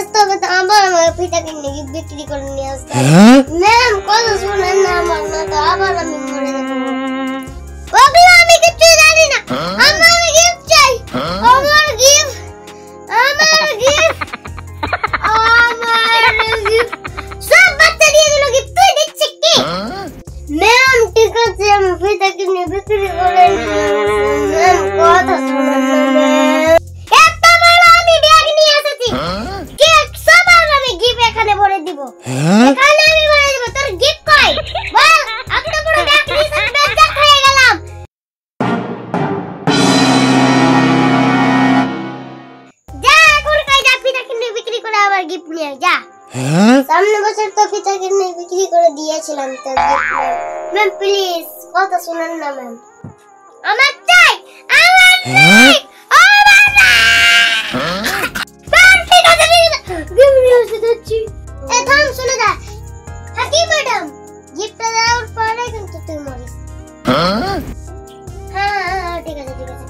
আসতে হবে তো আবার আমার পিতা কিনে বিক্রি করে নিয়ে আসতে হবে। ম্যাম কথা শুনেন না আমার না তো আবার আমি মরে যাবো। ওগুলো আমি কিছু জানি না। আমার গিফট চাই। আমার গিফট আমার গিফট সব বাচ্চা দিয়ে দিল গিফট তুই দিচ্ছি কি? ম্যাম ঠিক আছে আমি পিতা কিনে বিক্রি করে নিয়ে ম্যাম কথা শুনেন না ম্যাম। এত বড় আমি ব্যাগ নিয়ে এসেছি। কেক সবার আমি গিফট এখানে ভরে দিব। এখানে আমি ভরে দিব তোর গিফট কই? বল এত বড় ব্যাগ নিয়ে এসে বেজ্জত হয়ে গেলাম। যা এখন কই যা পিতা কিনে বিক্রি করে আবার গিফট নিয়ে যা। সামনে বছর তো পিতা কিনে বিক্রি করে দিয়েছিলাম তো গিফট ম্যাম প্লিজ কথা শুনেন না ম্যাম। আমার চাই আমার চাই আমার ম্যাম ঠিক আছে গিফট নিয়ে এসে দিচ্ছি। এ থাম শুনে যা হাকি ম্যাডাম গিফটটা দেওয়ার পরে কিন্তু তুই মরিস। হ্যাঁ ঠিক আছে ঠিক আছে।